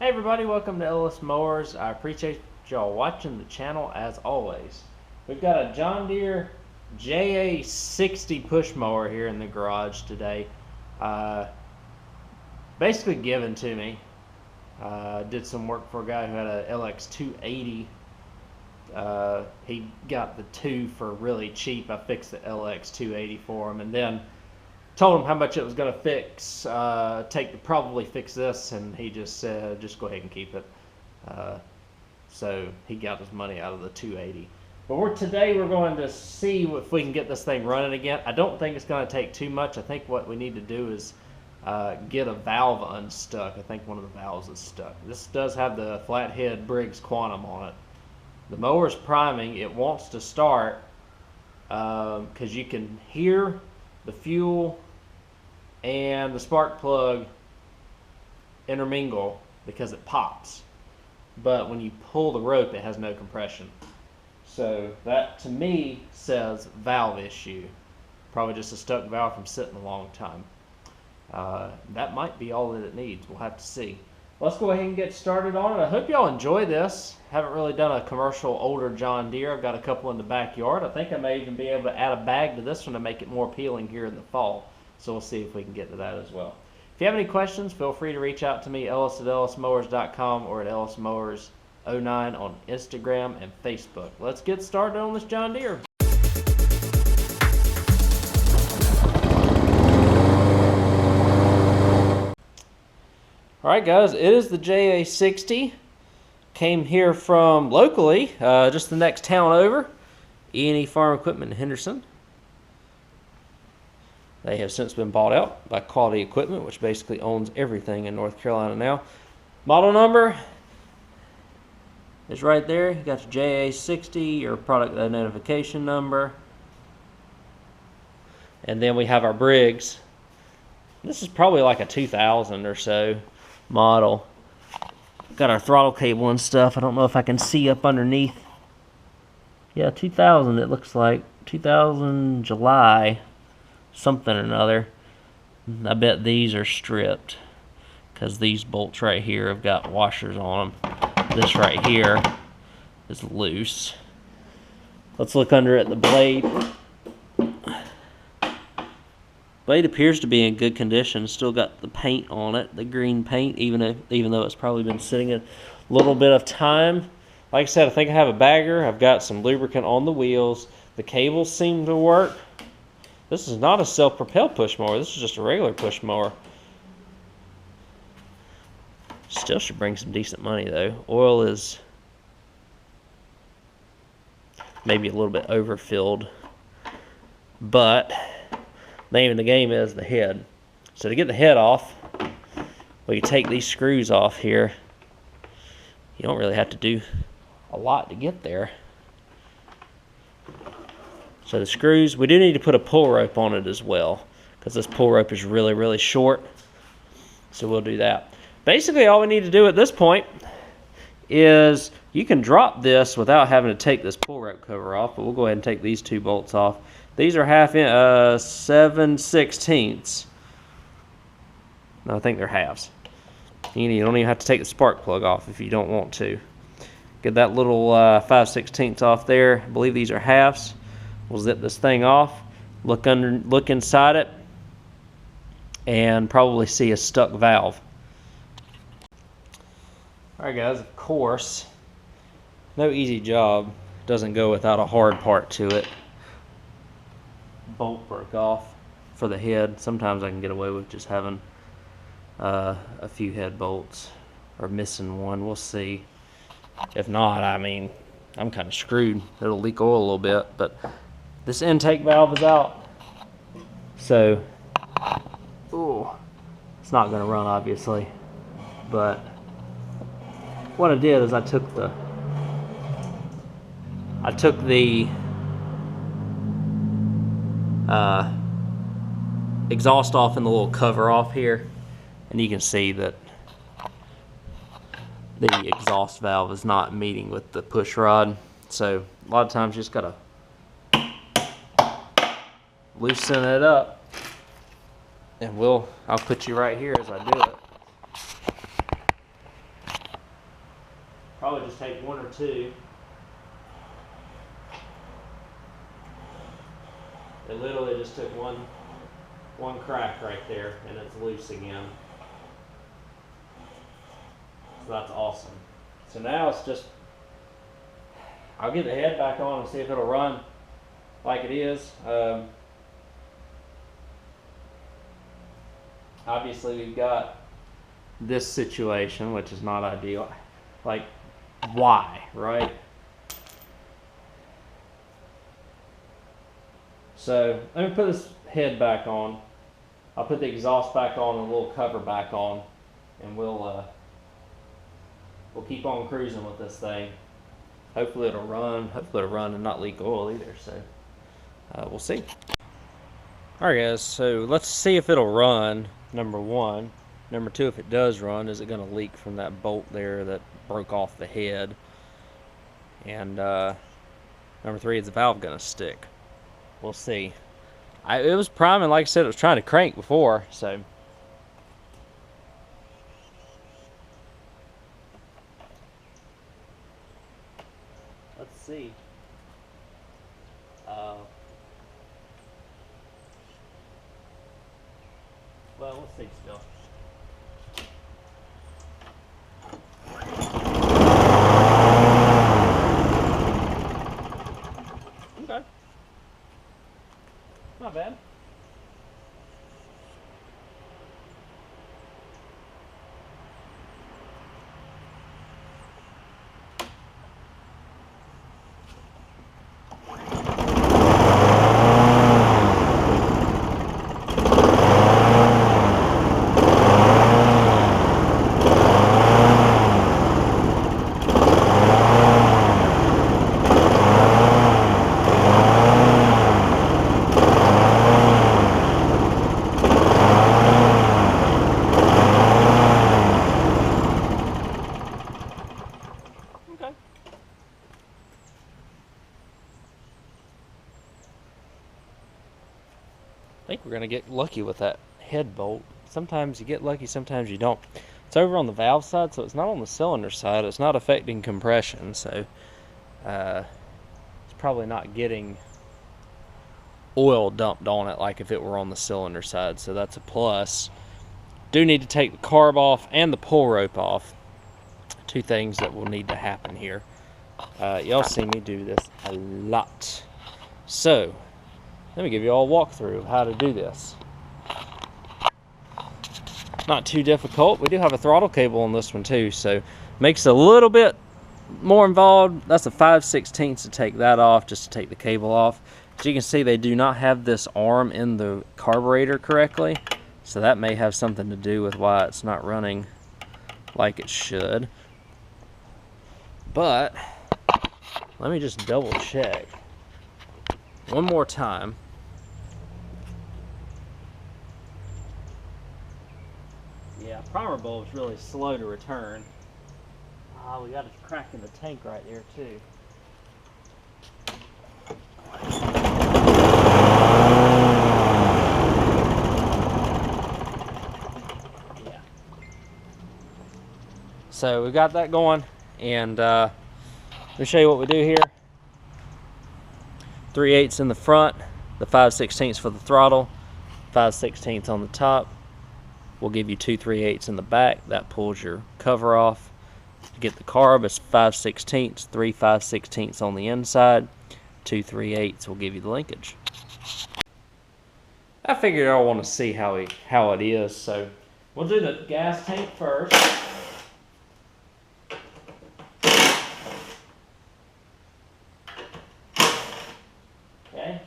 Hey everybody, welcome to Ellis Mowers. I appreciate y'all watching the channel as always. We've got a John Deere JA60 push mower here in the garage today. Basically given to me. Did some work for a guy who had a LX280. He got the 2 for really cheap. I fixed the LX280 for him and then told him how much it was going to fix, probably fix this, and he just said, just go ahead and keep it. So he got his money out of the 280. But today we're going to see if we can get this thing running again. I don't think it's going to take too much. I think what we need to do is get a valve unstuck. I think one of the valves is stuck. This does have the flathead Briggs Quantum on it. The mower's priming. It wants to start because you can hear the fuel and the spark plug intermingle because it pops, but when you pull the rope it has no compression. So that to me says valve issue, probably just a stuck valve from sitting a long time. That might be all that it needs. We'll have to see. Let's go ahead and get started on it. I hope y'all enjoy this. Haven't really done a commercial older John Deere. I've got a couple in the backyard. I think I may even be able to add a bag to this one to make it more appealing here in the fall. So we'll see if we can get to that as well. If you have any questions, feel free to reach out to me, Ellis at ellismowers.com or at ellismowers09 on Instagram and Facebook. Let's get started on this John Deere. Alright guys, it is the JA60. Came here from locally, just the next town over, E&E Farm Equipment in Henderson. They have since been bought out by Quality Equipment, which basically owns everything in North Carolina now. Model number is right there. You got the JA60, your product identification number. And then we have our Briggs. This is probably like a 2000 or so model. Got our throttle cable and stuff. I don't know if I can see up underneath. Yeah, 2000 it looks like. 2000 July something or another. I bet these are stripped because these bolts right here have got washers on them. This right here is loose. Let's look under it. The blade appears to be in good condition. Still got the paint on it, the green paint, even though it's probably been sitting a little bit of time. Like I said, I think I have a bagger. I've got some lubricant on the wheels. The cables seem to work. This is not a self-propelled push mower. This is just a regular push mower. Still should bring some decent money though. Oil is maybe a little bit overfilled, but the name of the game is the head. So to get the head off, we can take these screws off here. You don't really have to do a lot to get there. So the screws, we do need to put a pull rope on it as well, because this pull rope is really, really short. So we'll do that. Basically all we need to do at this point is you can drop this without having to take this pull rope cover off, but we'll go ahead and take these two bolts off. These are 7/16. No, I think they're halves. You don't even have to take the spark plug off if you don't want to. Get that little 5/16 off there. I believe these are halves. We'll zip this thing off, look inside it, and probably see a stuck valve. Alright guys, of course, no easy job doesn't go without a hard part to it. Bolt broke off for the head. Sometimes I can get away with just having a few head bolts or missing one. We'll see. If not, I mean, I'm kind of screwed. It'll leak oil a little bit, but this intake valve is out. So, ooh, it's not going to run obviously, but what I did is I took the exhaust off and the little cover off here, and you can see that the exhaust valve is not meeting with the push rod. So a lot of times you just gotta loosen it up, and I'll put you right here as I do it. Probably just take one or two. It literally just took one crack right there, and it's loose again. So that's awesome. So now it's just, I'll get the head back on and see if it'll run like it is. Obviously we've got this situation, which is not ideal. Like, why, right? So let me put this head back on. I'll put the exhaust back on and a little cover back on, and we'll keep on cruising with this thing. Hopefully it'll run. Hopefully it'll run and not leak oil either. So we'll see. All right, guys. So let's see if it'll run. Number one. Number two, if it does run, is it going to leak from that bolt there that broke off the head? And number three, is the valve going to stick? We'll see. It was priming, like I said, it was trying to crank before, so. Let's see. Well, let's see still. Okay. Not bad. I think we're going to get lucky with that head bolt. Sometimes you get lucky, sometimes you don't. It's over on the valve side, so it's not on the cylinder side. It's not affecting compression, so it's probably not getting oil dumped on it like if it were on the cylinder side, so that's a plus. Do need to take the carb off and the pull rope off. Two things that will need to happen here. Y'all see me do this a lot. So let me give you all a walkthrough of how to do this. Not too difficult. We do have a throttle cable on this one too, so makes it a little bit more involved. That's a 5/16 to take that off, just to take the cable off. As you can see, they do not have this arm in the carburetor correctly, so that may have something to do with why it's not running like it should. But let me just double check one more time. Yeah, primer bulb's really slow to return. We got a crack in the tank right there too. Yeah. So we've got that going, and let me show you what we do here. 3/8 in the front, the 5/16 for the throttle, 5/16 on the top. We'll give you 2 3/8 in the back. That pulls your cover off. To get the carb, it's 5/16, 3 5/16 on the inside, 2 3/8 will give you the linkage. I figured I want to see how it is, so we'll do the gas tank first. Okay.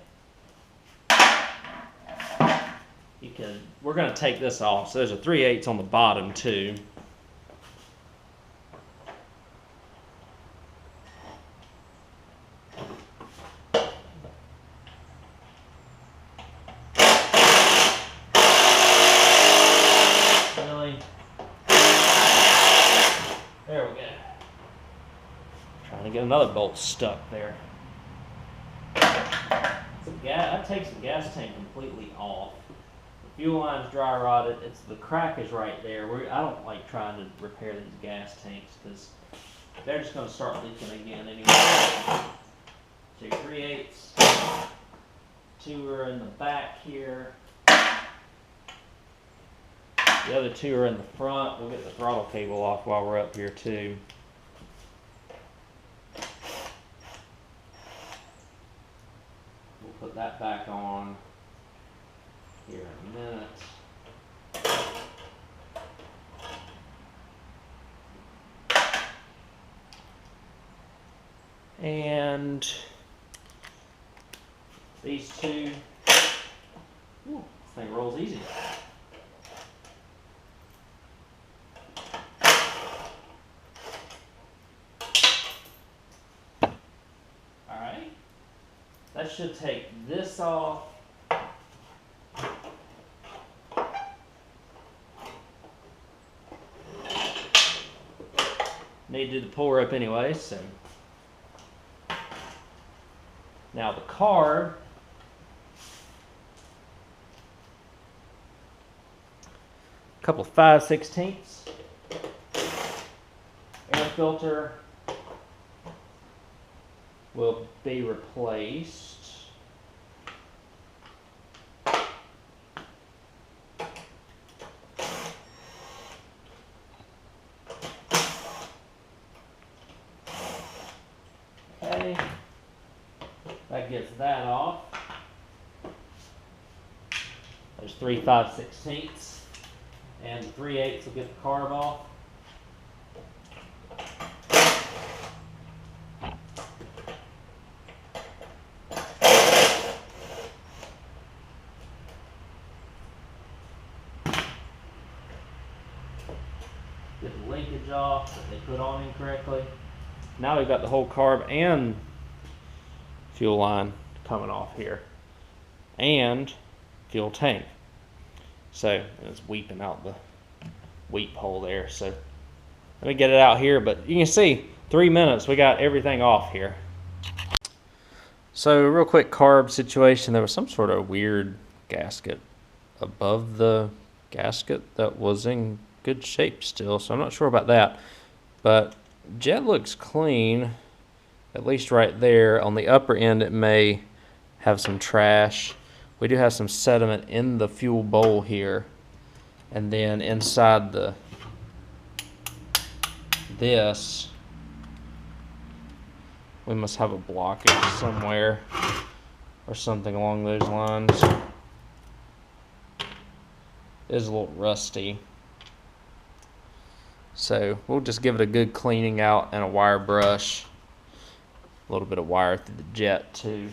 We're going to take this off. So there's a 3/8 on the bottom too. Really? There we go. Trying to get another bolt stuck there. That takes the gas tank completely off. The fuel line's dry rotted. The crack is right there. I don't like trying to repair these gas tanks because They're just going to start leaking again anyway. 2 3/8. 2 are in the back here. The other 2 are in the front. We'll get the throttle cable off while we're up here too. We'll put that back on here in a minute. And these 2, ooh, this thing rolls easy. Alright, that should take this off. Need to do the pull rope anyway, so. Now the carb, a couple of 5/16 air filter will be replaced. Okay. That gets that off. There's 3 5/16, and 3/8 will get the carb off. Get the linkage off that they put on incorrectly. Now we've got the whole carb and fuel line coming off here, and fuel tank. So it's weeping out the weep hole there. So let me get it out here, but you can see 3 minutes we got everything off here. So real quick carb situation, there was some sort of weird gasket above the gasket that was in good shape still, so I'm not sure about that, but jet looks clean. At least right there. On the upper end it may have some trash. We do have some sediment in the fuel bowl here, and then inside this we must have a blockage somewhere or something along those lines. It is a little rusty, so we'll just give it a good cleaning out and a wire brush. A little bit of wire through the jet too.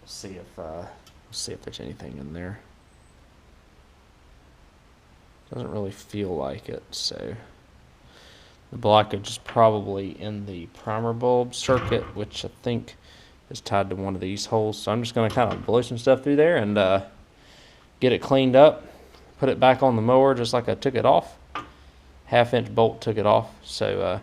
See if there's anything in there. Doesn't really feel like it, so the blockage is probably in the primer bulb circuit, which I think is tied to one of these holes. So I'm just going to kind of blow some stuff through there and get it cleaned up, put it back on the mower just like I took it off. 1/2-inch bolt took it off, so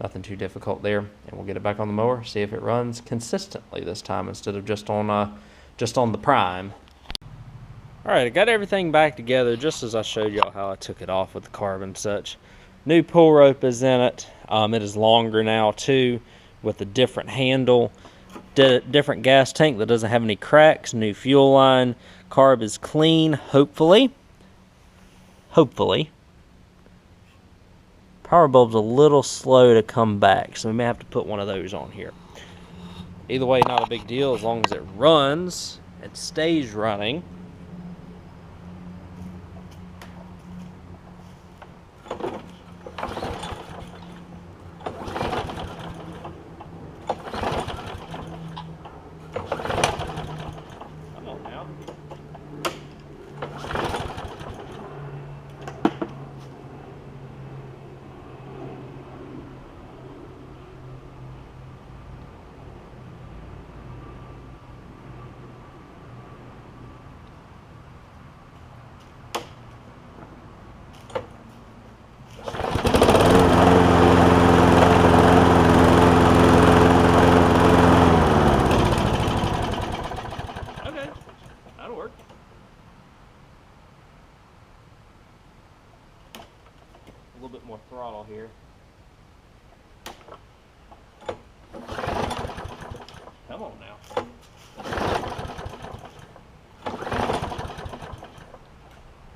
nothing too difficult there, and we'll get it back on the mower, see if it runs consistently this time instead of just on the prime. Alright, I got everything back together just as I showed y'all how I took it off with the carb and such. New pull rope is in it. It is longer now too, with a different handle, different gas tank that doesn't have any cracks, new fuel line. Carb is clean, hopefully. Power bulb's a little slow to come back, so we may have to put one of those on here. Either way, not a big deal as long as it runs, it stays running. little bit more throttle here. Come on now.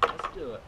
Let's do it.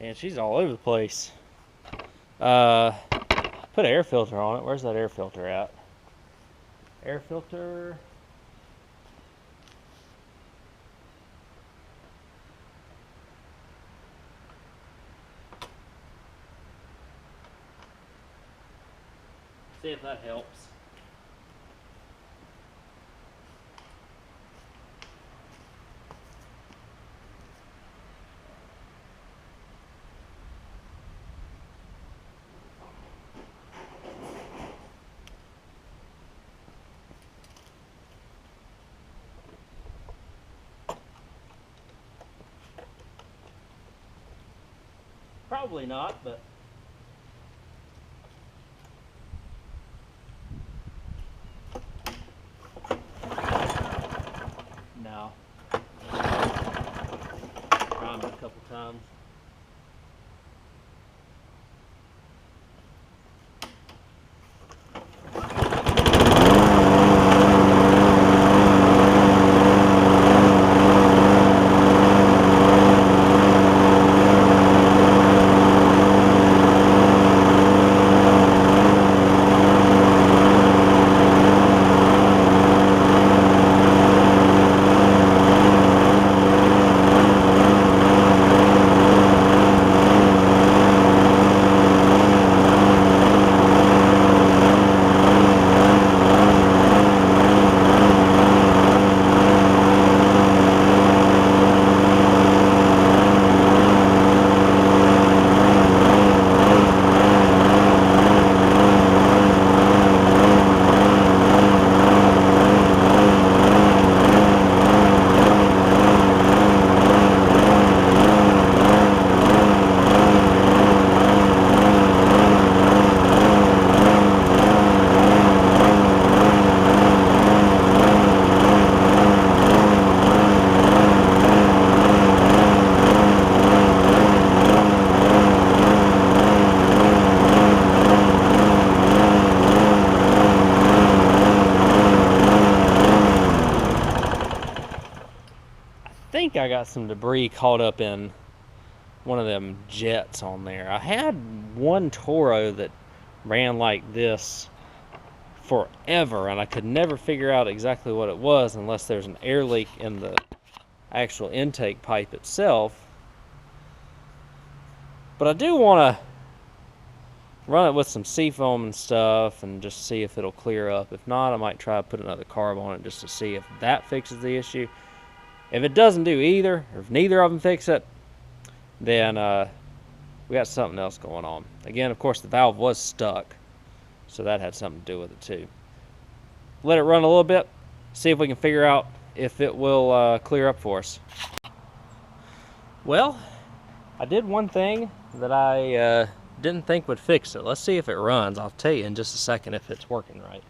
And she's all over the place. Put an air filter on it. Where's that air filter at? Air filter. See if that helps. Probably not, but no. Tried it a couple times. I got some debris caught up in one of them jets on there. I had one Toro that ran like this forever, and I could never figure out exactly what it was unless there's an air leak in the actual intake pipe itself. But I do want to run it with some seafoam and stuff and just see if it'll clear up. If not, I might try to put another carb on it just to see if that fixes the issue. If it doesn't do either, or if neither of them fix it, then we got something else going on. Again, of course, the valve was stuck. So that had something to do with it too. Let it run a little bit, see if we can figure out if it will clear up for us. Well, I did one thing that I didn't think would fix it. Let's see if it runs. I'll tell you in just a second if it's working right.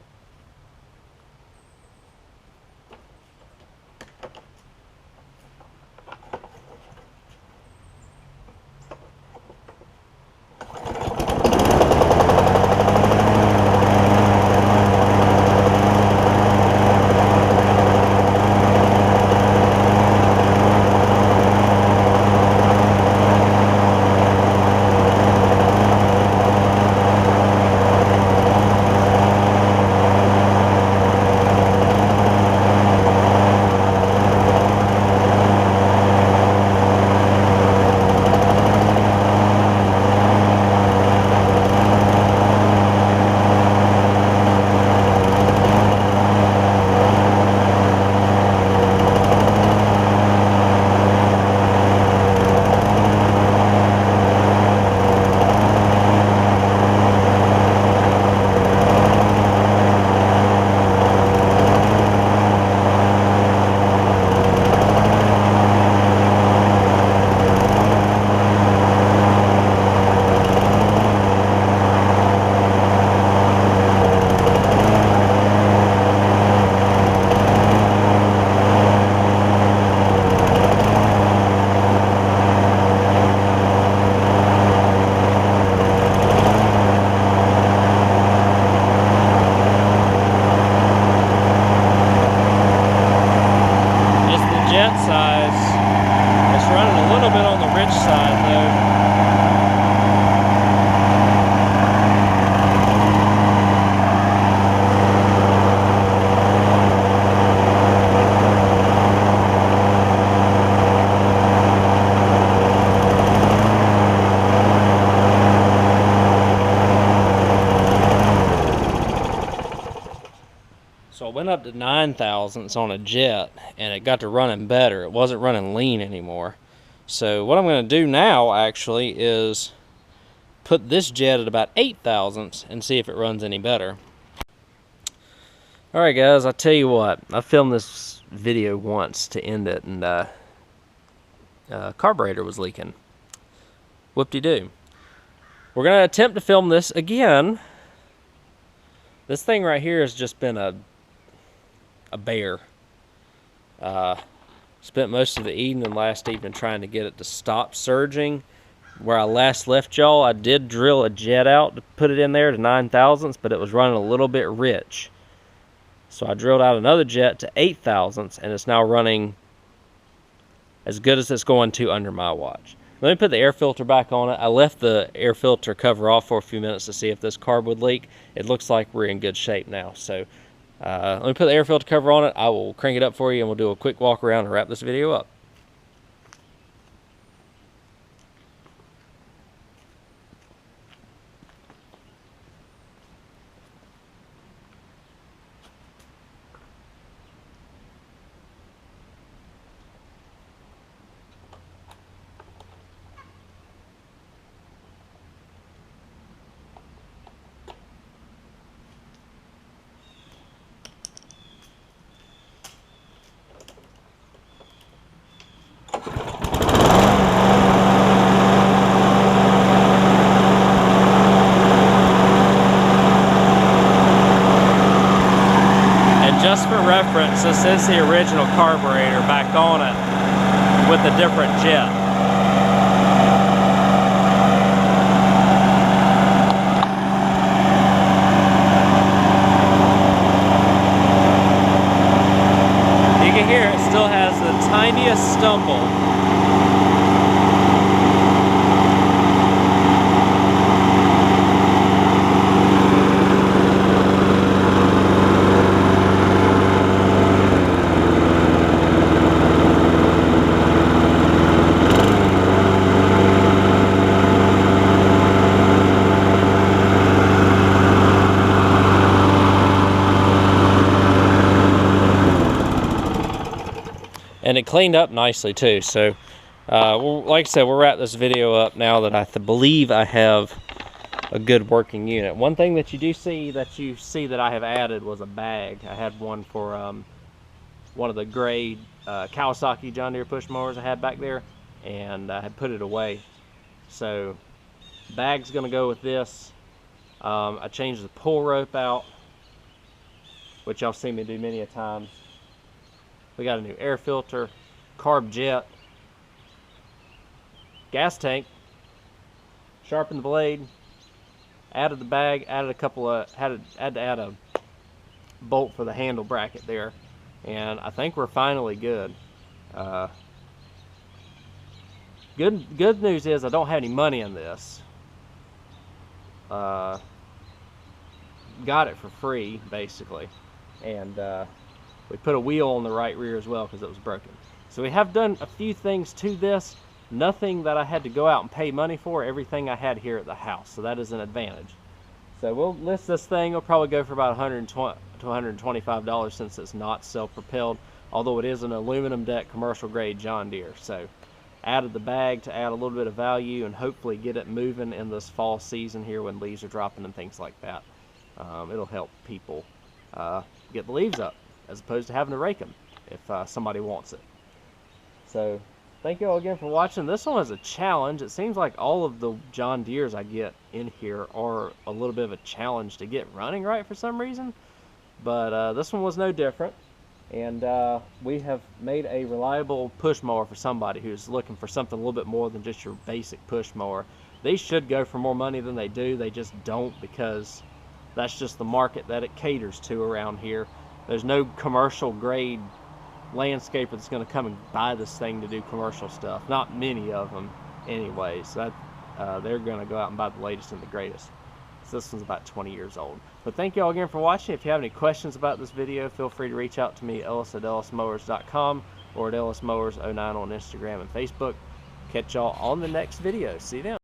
So I went up to 9 thousandths on a jet, and it got to running better. It wasn't running lean anymore. So what I'm going to do now, actually, is put this jet at about 8 thousandths and see if it runs any better. Alright guys, I'll tell you what. I filmed this video once to end it, and carburetor was leaking. Whoop-de-doo. We're going to attempt to film this again. This thing right here has just been a bear. Spent most of the evening last evening trying to get it to stop surging. Where I last left y'all, I did drill a jet out to put it in there to 9 thousandths, but it was running a little bit rich. So I drilled out another jet to 8 thousandths, and it's now running as good as it's going to under my watch. Let me put the air filter back on it. I left the air filter cover off for a few minutes to see if this carb would leak. It looks like we're in good shape now. So let me put the air filter cover on it. I will crank it up for you, and we'll do a quick walk around and wrap this video up. Just for reference, this is the original carburetor back on it with a different jet. You can hear it still has the tiniest stumble. And it cleaned up nicely too. So like I said, we'll wrap this video up now that I believe I have a good working unit. One thing that you see that I have added was a bag. I had one for one of the gray Kawasaki John Deere push mowers I had back there, and I had put it away. So bag's gonna go with this. I changed the pull rope out, which y'all seen me do many a times. We got a new air filter, carb jet, gas tank, sharpened the blade, added the bag, added a couple of, had to add a bolt for the handle bracket there, and I think we're finally good. Good news is I don't have any money in this. Got it for free, basically, and we put a wheel on the right rear as well because it was broken. So we have done a few things to this. Nothing that I had to go out and pay money for. Everything I had here at the house, so that is an advantage. So we'll list this thing. It'll probably go for about $120 to $125 since it's not self-propelled, although it is an aluminum deck commercial grade John Deere. So added the bag to add a little bit of value and hopefully get it moving in this fall season here when leaves are dropping and things like that. It'll help people get the leaves up as opposed to having to rake them if somebody wants it. So thank you all again for watching. This one is a challenge. It seems like all of the John Deeres I get in here are a little bit of a challenge to get running right for some reason, but this one was no different. And we have made a reliable push mower for somebody who's looking for something a little bit more than just your basic push mower. These should go for more money than they do. They just don't, because that's just the market that it caters to around here. There's no commercial grade landscaper that's going to come and buy this thing to do commercial stuff. Not many of them anyways. So they're going to go out and buy the latest and the greatest. So this one's about 20 years old. But thank you all again for watching. If you have any questions about this video, feel free to reach out to me, Ellis at ellismowers.com, or at ellismowers09 on Instagram and Facebook. Catch y'all on the next video. See you then.